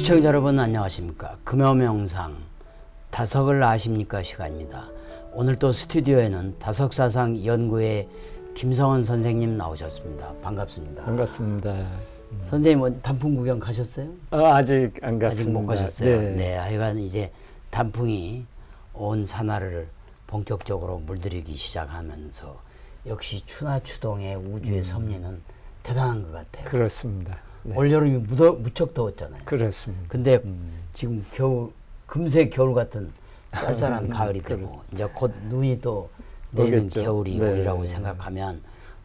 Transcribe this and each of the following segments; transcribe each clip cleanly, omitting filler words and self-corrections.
시청자 여러분 안녕하십니까. 금요명상 다석을 아십니까 시간입니다. 오늘 또 스튜디오에는 다석사상 연구회 김성원 선생님 나오셨습니다. 반갑습니다. 반갑습니다. 선생님 단풍 구경 가셨어요? 아직 안 갔습니다. 아직 못 가셨어요? 네. 네, 하여간 이제 단풍이 온 산하를 본격적으로 물들이기 시작하면서 역시 추나추동의 우주의 섭리는 대단한 것 같아요. 그렇습니다. 네. 올여름이 무척 더웠잖아요. 그렇습니다. 근데 지금 겨울, 금세 겨울 같은 쌀쌀한 가을이 되고 이제 곧 눈이 또 내리는 오겠죠. 겨울이 네. 오리라고 생각하면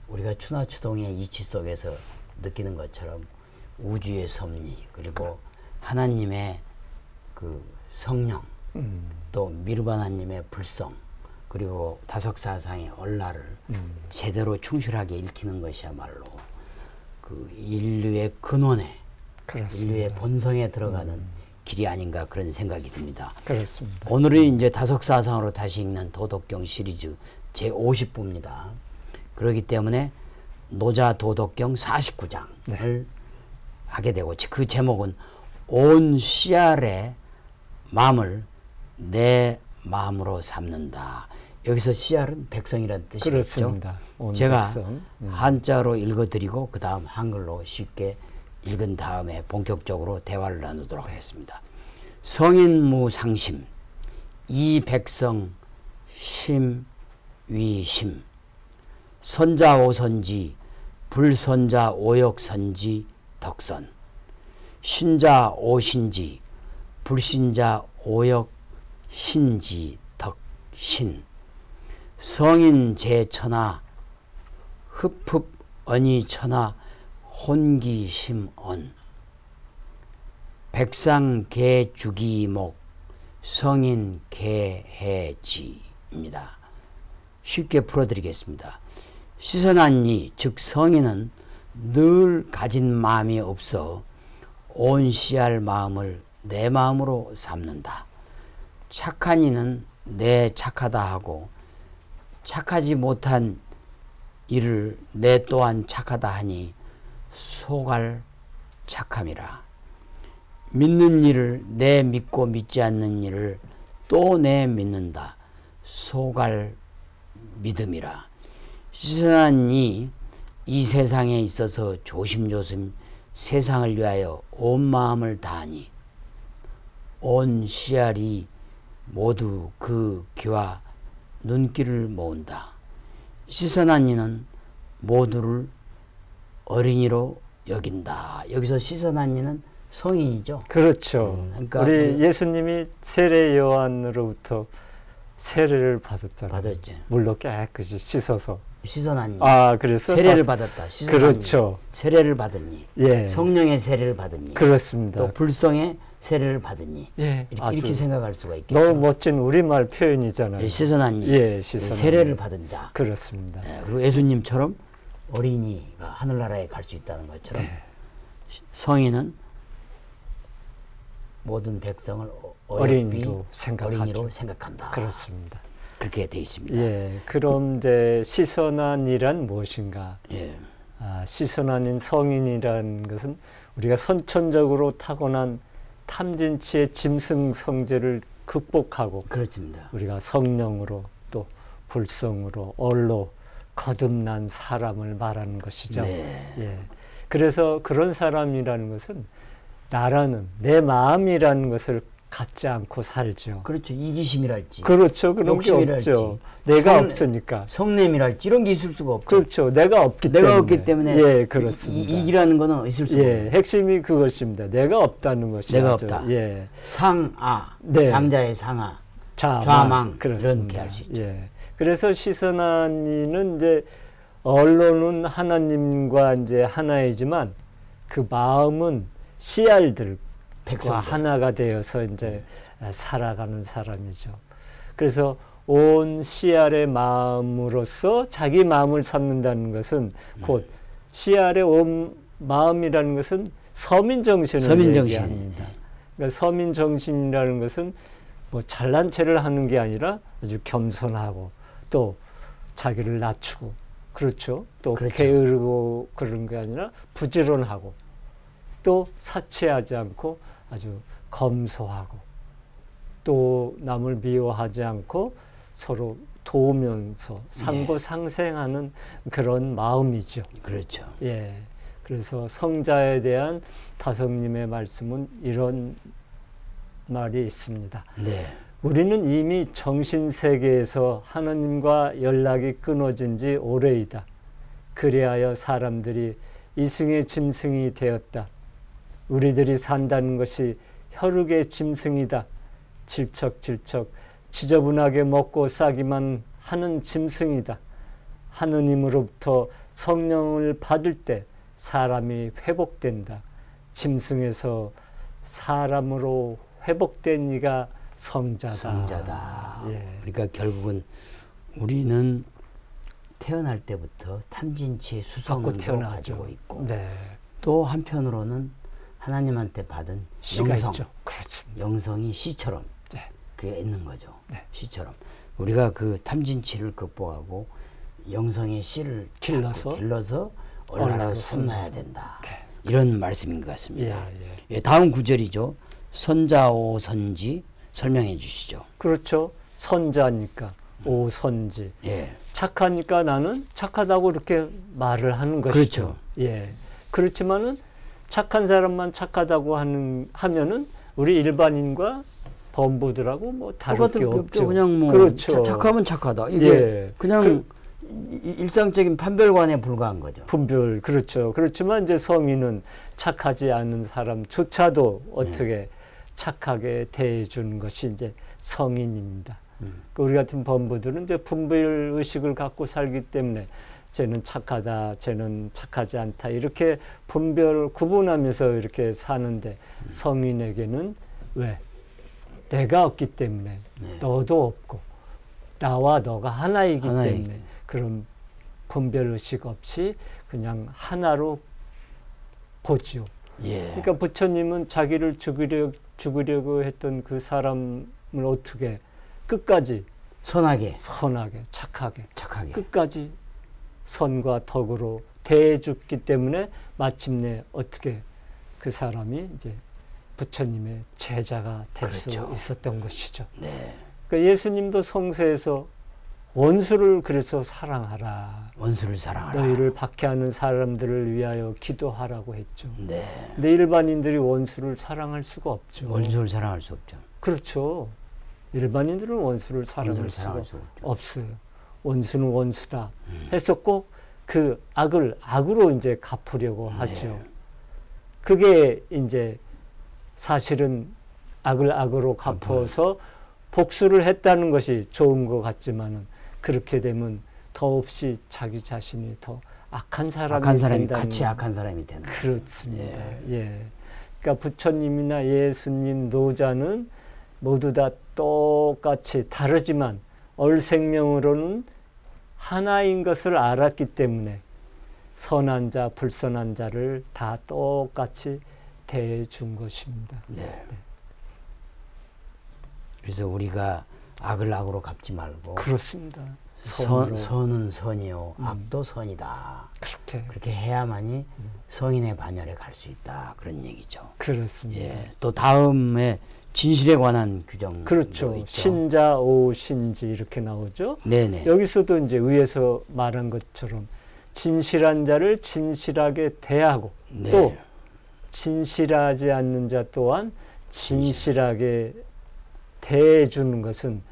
우리가 추나추동의 이치 속에서 느끼는 것처럼 우주의 섭리 그리고 하나님의 그 성령 또 미르바나님의 불성 그리고 다석사상의 얼라를 제대로 충실하게 읽히는 것이야말로 그 인류의 근원에 그렇습니다. 인류의 본성에 들어가는 길이 아닌가 그런 생각이 듭니다. 그렇습니다. 오늘은 이제 다석사상으로 다시 읽는 도덕경 시리즈 제50부입니다. 그렇기 때문에 노자 도덕경 49장을 네. 하게 되고 그 제목은 온 씨알의 마음을 내 마음으로 삼는다. 여기서 씨알은 백성이라는 뜻이겠죠. 그렇습니다. 온 제가 백성. 한자로 읽어드리고 그 다음 한글로 쉽게 읽은 다음에 본격적으로 대화를 나누도록 하겠습니다. 성인무상심 이 백성 심위심 선자오선지 불선자 오역선지 덕선 신자 오신지 불신자 오역신지 덕신 성인 제천하 흡흡 언이천하 혼기심언 백상 개주기목 성인 개해지입니다. 쉽게 풀어드리겠습니다. 시선한 이 즉 성인은 늘 가진 마음이 없어 온 씨알 마음을 내 마음으로 삼는다. 착한 이는 내 착하다 하고 착하지 못한 이를 내 또한 착하다 하니 소갈 착함이라. 믿는 이를 내 믿고 믿지 않는 이를 또 내 믿는다. 소갈 믿음이라. 시선한 이 세상에 있어서 조심조심 세상을 위하여 온 마음을 다하니 온 씨알이 모두 그 귀와 눈길을 모은다. 시선한 이는 모두를 어린이로 여긴다. 여기서 시선한 이는 성인이죠. 그렇죠. 그러니까 우리 예수님이 세례 요한으로부터 세례를 받았잖아요. 받았죠. 물로 깨끗이 씻어서. 시선한 이. 그래서 세례를 받았다. 그렇죠. 세례를 받으니. 예. 성령의 세례를 받으니. 그렇습니다. 또 불성의 세례를 받으니. 예. 이렇게 생각할 수가 있겠죠. 너무 멋진 우리말 표현이잖아요. 예, 시선한 이. 예, 시선한 세례를 이. 받은 자. 그렇습니다. 예, 그리고 예수님처럼 어린이가 하늘나라에 갈 수 있다는 것처럼 네. 성인은 모든 백성을 어린이로 생각하죠. 어린이로 생각한다. 그렇습니다. 그렇게 되어 있습니다. 예, 그럼 이제 시선한이란 무엇인가? 예. 시선한인 성인이라는 것은 우리가 선천적으로 타고난 탐진치의 짐승성질을 극복하고 그렇습니다. 우리가 성령으로 또 불성으로 얼로 거듭난 사람을 말하는 것이죠. 네. 예. 그래서 그런 사람이라는 것은 나라는 내 마음이라는 것을 갖지 않고 살죠. 그렇죠. 이기심이랄지. 그렇죠. 그런 게 욕심이랄지. 없죠. 내가 없으니까. 성냄이랄지 이런 게 있을 수가 없죠. 그렇죠. 내가 없기 때문에. 예, 그렇습니다. 이기라는 거는 있을 수가 없어요. 핵심이 그것입니다. 내가 없다는 것이죠. 내가 없다. 예. 상아, 네. 장자의 상아, 좌망. 이렇게 할 수 있죠. 예. 그래서 시선한이는 이제 언론은 하나님과 이제 하나이지만 그 마음은 씨알들과 백성들. 하나가 되어서 이제 살아가는 사람이죠. 그래서 온 씨알의 마음으로서 자기 마음을 삼는다는 것은 곧 씨알의 온 마음이라는 것은 서민정신을 얘기합니다. 그러니까 서민정신이라는 것은 뭐 잘난 체를 하는 게 아니라 아주 겸손하고 또 자기를 낮추고 그렇죠. 또 그렇죠. 게으르고 그런 게 아니라 부지런하고 또 사치하지 않고 아주 검소하고 또 남을 미워하지 않고 서로 도우면서 상보상생하는 그런 마음이죠. 그렇죠. 예. 그래서 성자에 대한 다성님의 말씀은 이런 말이 있습니다. 네. 우리는 이미 정신세계에서 하나님과 연락이 끊어진 지 오래이다. 그리하여 사람들이 이승의 짐승이 되었다. 우리들이 산다는 것이 혈육의 짐승이다. 질척질척 지저분하게 먹고 싸기만 하는 짐승이다. 하느님으로부터 성령을 받을 때 사람이 회복된다. 짐승에서 사람으로 회복된 이가 성자다. 성자다. 예. 그러니까 결국은 우리는 태어날 때부터 탐진치의 수성을 가지고 있고 네. 또 한편으로는 하나님한테 받은 씨가 영성, 있죠. 그렇습니다. 영성이 씨처럼 네. 그게 있는 거죠. 네. 씨처럼 우리가 그 탐진치를 극복하고 영성의 씨를 길러서 얼마나 숨어야 된다. 네. 이런 말씀인 것 같습니다. 예. 예, 다음 구절이죠. 선자오선지 설명해 주시죠. 그렇죠. 선자니까 오선지. 예. 착하니까 나는 착하다고 이렇게 말을 하는 것이죠. 그렇죠. 예. 그렇지만은 착한 사람만 착하다고 하면은 우리 일반인과 범부들하고 뭐 다를 게 없죠. 그냥 뭐 그렇죠. 착하면 착하다. 이게 예. 그냥 일상적인 판별관에 불과한 거죠. 분별 그렇죠. 그렇지만 이제 성인은 착하지 않은 사람조차도 어떻게 착하게 대해주는 것이 이제 성인입니다. 우리 같은 범부들은 이제 분별 의식을 갖고 살기 때문에 쟤는 착하다, 쟤는 착하지 않다 이렇게 분별 구분하면서 이렇게 사는데 성인에게는 왜? 내가 없기 때문에 너도 없고 나와 너가 하나이기 때문에 그런 분별 의식 없이 그냥 하나로 보지요. 예. 그러니까 부처님은 자기를 죽이려고 했던 그 사람을 어떻게 끝까지 선하게 착하게 착하게 끝까지 선과 덕으로 대해줬기 때문에 마침내 어떻게 그 사람이 이제 부처님의 제자가 될 수 그렇죠. 있었던 것이죠. 네. 그러니까 예수님도 성서에서 원수를 그래서 사랑하라. 원수를 사랑하라. 너희를 박해하는 사람들을 위하여 기도하라고 했죠. 네. 근데 일반인들이 원수를 사랑할 수가 없죠. 원수를 사랑할 수 없죠. 그렇죠. 일반인들은 원수를 사랑할 수가 없어요. 원수는 원수다 해서 꼭 그 악을 악으로 이제 갚으려고 하죠. 그게 이제 사실은 악을 악으로 갚아서 복수를 했다는 것이 좋은 것 같지만은 그렇게 되면 더없이 자기 자신이 더 악한 사람이 같이 악한 사람이 된다. 그렇습니다. 예. 그러니까 부처님이나 예수님, 노자는 모두 다 똑같이 다르지만 얼생명으로는 하나인 것을 알았기 때문에 선한 자, 불선한 자를 다 똑같이 대해준 것입니다. 네. 그래서 우리가 악을 악으로 갚지 말고 그렇습니다. 선은 선이요, 악도 선이다. 그렇게 해야만이 성인의 반열에 갈 수 있다. 그런 얘기죠. 그렇습니다. 예. 또 다음에 진실에 관한 규정. 그렇죠. 있죠. 신자, 오신지 이렇게 나오죠. 네네. 여기서도 이제 위에서 말한 것처럼 진실한 자를 진실하게 대하고 네. 또 진실하지 않는 자 또한 진실하게 대해주는 것은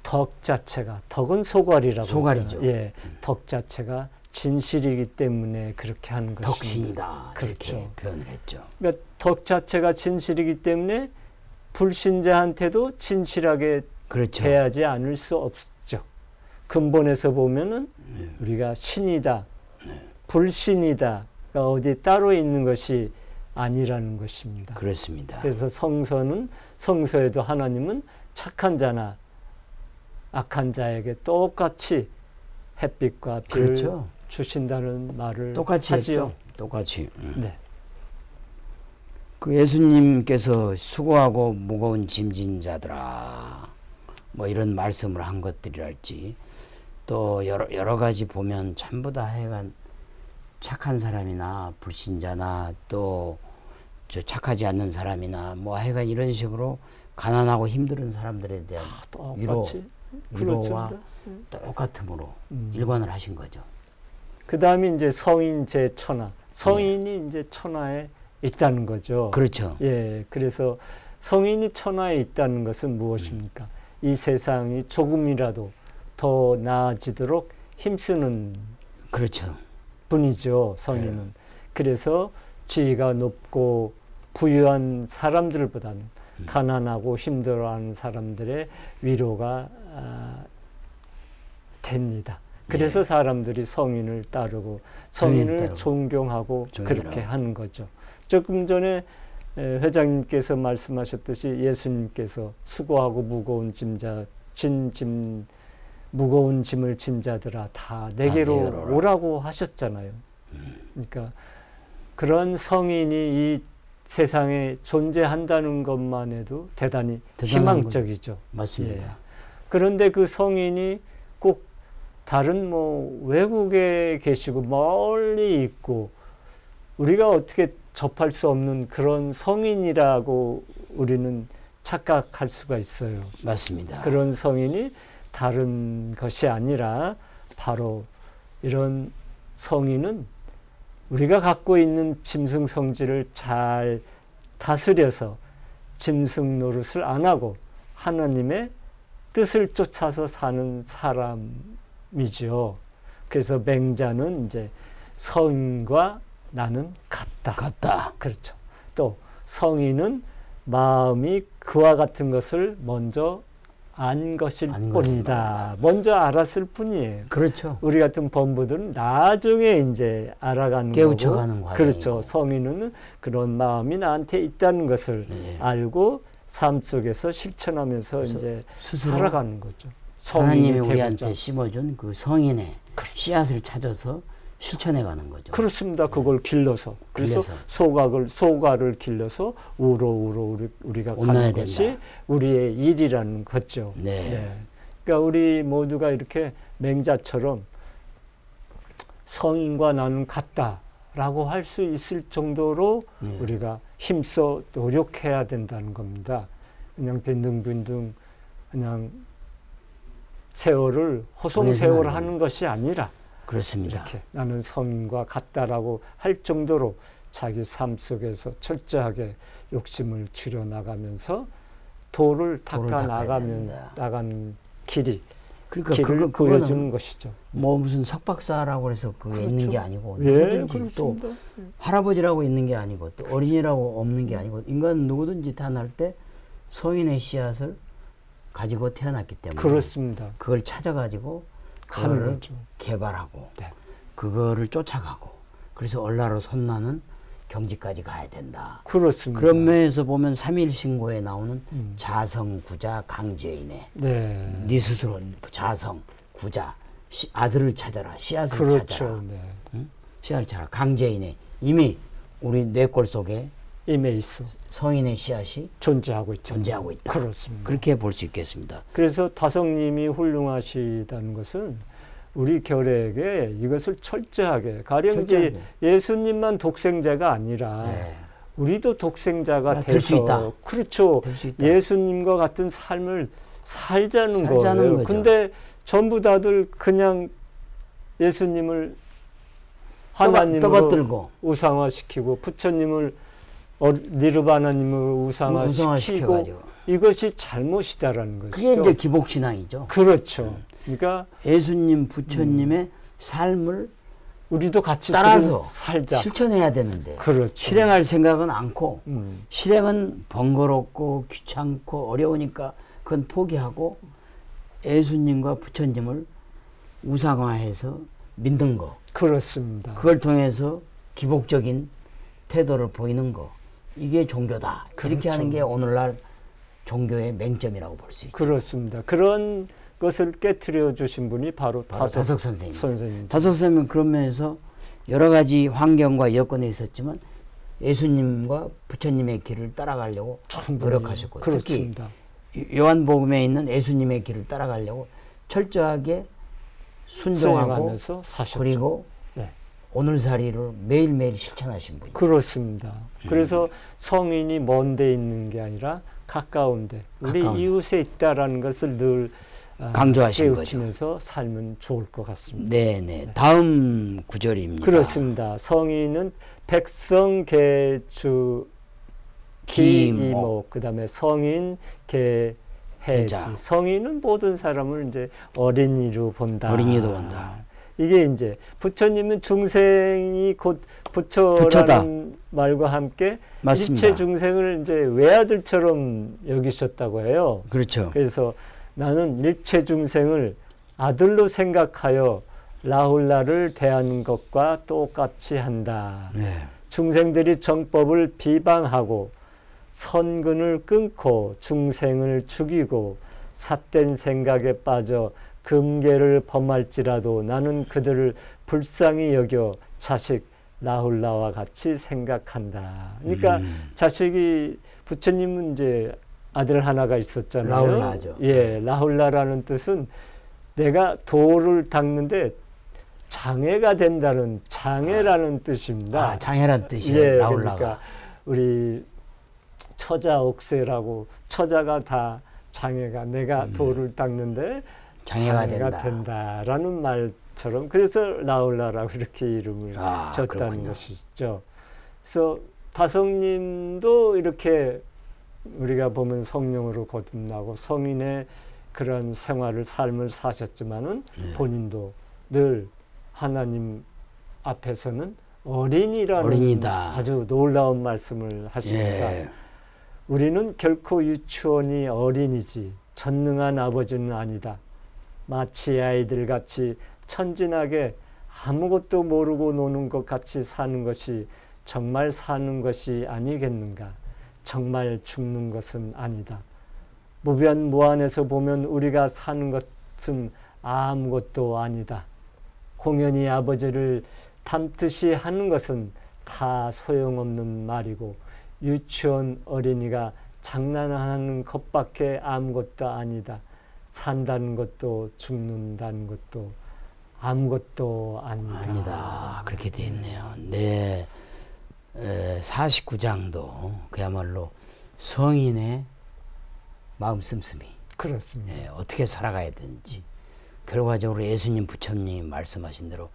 덕 자체가, 덕은 소괄이라고 소괄이죠. 예, 덕 자체가 진실이기 때문에 그렇게 하는 것입니다. 덕신이다. 그렇죠. 이렇게 표현을 했죠. 그러니까 덕 자체가 진실이기 때문에 불신자한테도 진실하게 그렇죠. 대하지 않을 수 없죠. 근본에서 보면은 우리가 신이다, 불신이다, 그러니까 어디 따로 있는 것이 아니라는 것입니다. 그렇습니다. 그래서 성서에도 하나님은 착한 자나 악한 자에게 똑같이 햇빛과 비를 그렇죠. 주신다는 말을 똑같이 하지요. 했죠. 똑같이. 네. 그 예수님께서 수고하고 무거운 짐진 자들아 뭐 이런 말씀을 한 것들이랄지 또 여러 가지 보면 전부 다 하여간 착한 사람이나 불신자나 또 저 착하지 않는 사람이나 뭐 하여간 이런 식으로 가난하고 힘든 사람들에 대한 위로와 똑같음으로 일관을 하신 거죠. 그 다음에 이제 성인 제천하. 성인이 이제 천하에 있다는 거죠. 그렇죠. 예, 그래서 성인이 천하에 있다는 것은 무엇입니까? 이 세상이 조금이라도 더 나아지도록 힘쓰는 그렇죠. 분이죠, 성인은. 그래서 지위가 높고 부유한 사람들보다는 가난하고 힘들어하는 사람들의 위로가 됩니다. 그래서 사람들이 성인을 따르고 성인을 존경하고 그렇게 하는 거죠. 조금 전에 회장님께서 말씀하셨듯이 예수님께서 수고하고 무거운 짐을 진 자들아 다 내게로 오라고 하셨잖아요. 그러니까 그런 성인이 이 세상에 존재한다는 것만 해도 대단히 희망적이죠. 맞습니다. 예. 그런데 그 성인이 꼭 다른 뭐 외국에 계시고 멀리 있고 우리가 어떻게 접할 수 없는 그런 성인이라고 우리는 착각할 수가 있어요. 맞습니다. 그런 성인이 다른 것이 아니라 바로 이런 성인은 우리가 갖고 있는 짐승 성질을 잘 다스려서 짐승 노릇을 안 하고 하나님의 뜻을 쫓아서 사는 사람이죠. 그래서 맹자는 이제 성인과 나는 같다. 그렇죠. 또 성인은 마음이 그와 같은 것을 먼저 안 것일 뿐이다. 먼저 알았을 뿐이에요. 그렇죠. 우리 같은 범부들은 나중에 이제 알아가는 깨우쳐가는 거고. 그렇죠. 성인은 그런 마음이 나한테 있다는 것을 알고 삶 속에서 실천하면서 이제 살아가는 거죠. 하나님이 우리한테 심어준 그 성인의 씨앗을 찾아서 실천해가는 거죠. 그렇습니다. 그걸 길러서. 그래서 소가를 길러서 우러 우리가 가는 것이 된다. 우리의 일이라는 거죠. 네. 그러니까 우리 모두가 이렇게 맹자처럼 성인과 나는 같다라고 할 수 있을 정도로 우리가 힘써 노력해야 된다는 겁니다. 그냥 빈둥빈둥 그냥 세월을 호송세월 하는 것이 아니라 그렇습니다. 이렇게 나는 성인과 같다라고 할 정도로 자기 삶 속에서 철저하게 욕심을 줄여나가면서 도를 닦아 나가는 길을 보여주는 것이죠. 뭐 무슨 석박사라고 해서 그게 그렇죠. 있는 게 아니고 또 그렇습니다. 할아버지라고 있는 게 아니고 또 어린이라고 없는 게 아니고 인간은 누구든지 태어날 때 성인의 씨앗을 가지고 태어났기 때문에 그렇습니다. 그걸 찾아가지고 그거를 개발하고 그거를 쫓아가고 그래서 얼라로 손나는 경지까지 가야 된다. 그렇습니다. 그런 면에서 보면 3.1 신고에 나오는 자성, 구자, 강죄인의 네 스스로 자성, 구자, 아들을 찾아라, 씨앗을 찾아라. 응? 씨앗을 찾아라. 강죄인의 이미 우리 뇌골 속에 임해 있어. 성인의 씨앗이 존재하고 있다. 그렇습니다. 그렇게 볼 수 있겠습니다. 그래서 다성님이 훌륭하시다는 것은 우리 결에게 이것을 철저하게 가령 예수님만 독생자가 아니라 우리도 독생자가 될 수 있다. 그렇죠. 수 있다. 예수님과 같은 삶을 살자는 거예요. 근데 전부 다들 그냥 예수님을 하나님으로 떠받들고 우상화시키고 부처님을 니르바나님을 우상화시키고 이것이 잘못이다라는 것이죠. 그게 이제 기복신앙이죠. 그렇죠. 그러니까 예수님, 부처님의 삶을 우리도 같이 따라서 살자. 실천해야 되는데 그렇죠. 실행할 생각은 않고 실행은 번거롭고 귀찮고 어려우니까 그건 포기하고 예수님과 부처님을 우상화해서 믿는 거. 그렇습니다. 그걸 통해서 기복적인 태도를 보이는 거. 이게 종교다. 그렇죠. 이렇게 하는 게 오늘날 종교의 맹점이라고 볼 수 있죠. 그렇습니다. 그런 것을 깨트려 주신 분이 바로 다석 선생님. 다석 선생님은 그런 면에서 여러 가지 환경과 여건에 있었지만 예수님과 부처님의 길을 따라가려고 노력하셨고 그렇습니다. 특히 요한복음에 있는 예수님의 길을 따라가려고 철저하게 순종하고 그리고 오늘살이를 매일매일 실천하신 분이에요. 그렇습니다. 그래서 성인이 먼 데 있는 게 아니라 가까운데 우리 이웃에 있다라는 것을 늘 강조하신 거죠. 깨우치면서 살면 좋을 것 같습니다. 네네. 다음 구절입니다. 그렇습니다. 성인은 백성계주 기이목, 그다음에 성인 계해지. 성인은 모든 사람을 이제 어린이로 본다. 어린이로 본다. 이게 이제 부처님은 중생이 곧 부처라는 말과 함께 맞습니다. 일체 중생을 이제 외아들처럼 여기셨다고 해요. 그렇죠. 그래서 나는 일체 중생을 아들로 생각하여 라훌라를 대하는 것과 똑같이 한다. 네. 중생들이 정법을 비방하고 선근을 끊고 중생을 죽이고 삿된 생각에 빠져 금계를 범할지라도 나는 그들을 불쌍히 여겨 자식 라훌라와 같이 생각한다. 그러니까 자식이 부처님은 이제 아들 하나가 있었잖아요. 라훌라죠. 예, 라훌라라는 뜻은 내가 돌을 닦는데 장애가 된다는 장애라는 뜻입니다. 아, 장애란 뜻이에요. 예, 라훌라가. 그러니까 우리 처자 옥세라고 처자가 다 장애가 내가 돌을 닦는데 장애가 된다라는 말처럼 그래서 라훌라라고 이렇게 이름을 줬다는 그렇군요. 것이죠. 그래서 다성님도 이렇게 우리가 보면 성령으로 거듭나고 성인의 그런 생활을 삶을 사셨지만은 본인도 늘 하나님 앞에서는 어린이라는 아주 놀라운 말씀을 하십니다. 예. 우리는 결코 유치원이 어린이지 전능한 아버지는 아니다. 마치 아이들 같이 천진하게 아무것도 모르고 노는 것 같이 사는 것이 정말 사는 것이 아니겠는가. 정말 죽는 것은 아니다. 무변무한에서 보면 우리가 사는 것은 아무것도 아니다. 공연히 아버지를 담듯이 하는 것은 다 소용없는 말이고 유치원 어린이가 장난하는 것밖에 아무것도 아니다. 산다는 것도 죽는다는 것도 아무것도 아니다. 그렇게 돼 있네요. 네. 49장도 그야말로 성인의 마음 씀씀이. 그렇습니다. 네, 어떻게 살아가야 되는지. 결과적으로 예수님 부처님 말씀하신 대로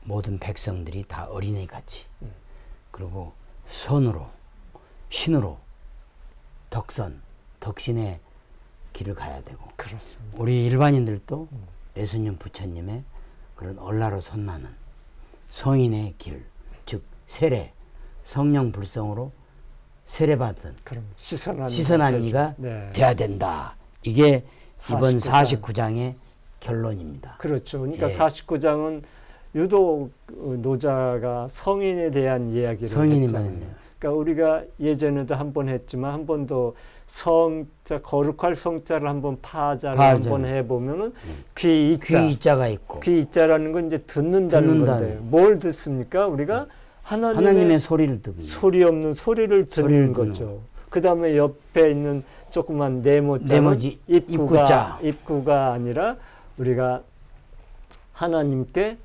모든 백성들이 다 어린애같이 그리고 선으로 신으로 덕신의 길을 가야 되고 그렇습니다. 우리 일반인들도 예수님 부처님의 그런 얼라로 선나는 성인의 길, 즉 세례, 성령 불성으로 세례받은 시선한 이가 돼야 된다. 이게 이번 49장의 결론입니다. 그렇죠. 그러니까 49장은 유독 노자가 성인에 대한 이야기를 했잖아요. 그러니까 우리가 예전에도 한번 했지만 한 번 더 성자 거룩할 성자를 한번 파자를 한번 해보면은 귀자가 있고 귀자라는 건 이제 듣는다는 건데 뭘 듣습니까? 우리가 하나님의 소리를 듣는 소리 없는 소리를 듣는 거죠. 그 다음에 옆에 있는 조그만 네모자는 입구가 아니라 우리가 하나님께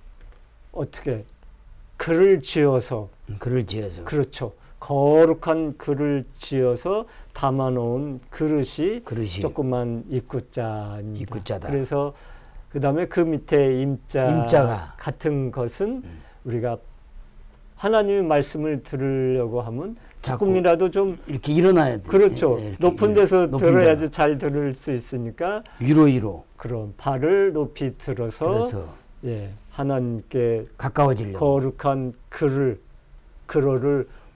어떻게 글을 지어서 그렇죠. 거룩한 글을 지어서 담아놓은 그릇이 조그만 입구자입니다. 그래서 그 다음에 그 밑에 임자가 같은 것은 우리가 하나님의 말씀을 들으려고 하면 조금이라도 좀 이렇게 일어나야 돼. 그렇죠. 높은 데서 들어야지 잘 들을 수 있으니까 위로 그럼 발을 높이 들어서 예, 하나님께 가까워지려고 거룩한 글을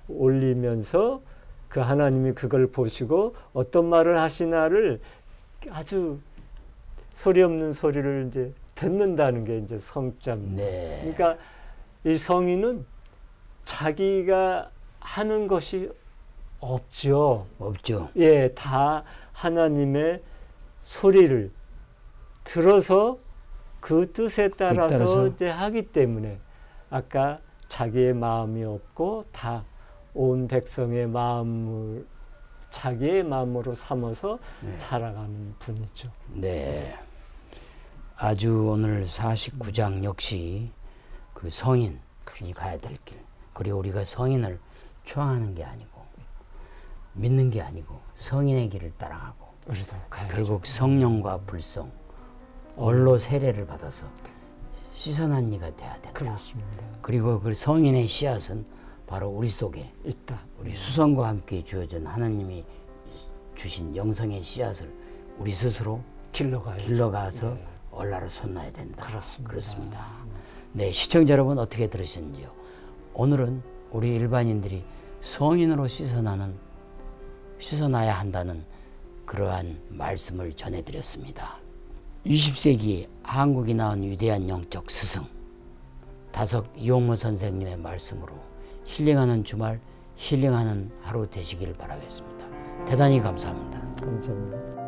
올리면서 그 하나님이 그걸 보시고 어떤 말을 하시나를 아주 소리 없는 소리를 이제 듣는다는 게 이제 성자입니다. 그러니까 이 성인은 자기가 하는 것이 없죠. 예, 다 하나님의 소리를 들어서 그 뜻에 따라서 이제 하기 때문에 아까 자기의 마음이 없고 다 온 백성의 마음을 자기의 마음으로 삼아서 살아가는 분이죠. 네. 아주 오늘 49장 역시 그 성인 이 가야 될 길. 그리고 우리가 성인을 추앙하는 게 아니고 믿는 게 아니고 성인의 길을 따라가고 결국 성령과 불성, 얼로 세례를 받아서 씻어난 이가 돼야 된다. 그렇습니다. 그리고 그 성인의 씨앗은 바로 우리 속에 있다. 우리 수성과 함께 주어진 하나님이 주신 영성의 씨앗을 우리 스스로 길러가서 네. 얼라로 솟나야 된다. 그렇습니다. 네, 시청자 여러분 어떻게 들으셨는지요? 오늘은 우리 일반인들이 성인으로 씻어나야 한다는 그러한 말씀을 전해드렸습니다. 20세기 한국이 낳은 위대한 영적 스승 다석 이용모 선생님의 말씀으로 힐링하는 주말, 힐링하는 하루 되시길 바라겠습니다. 대단히 감사합니다. 감사합니다.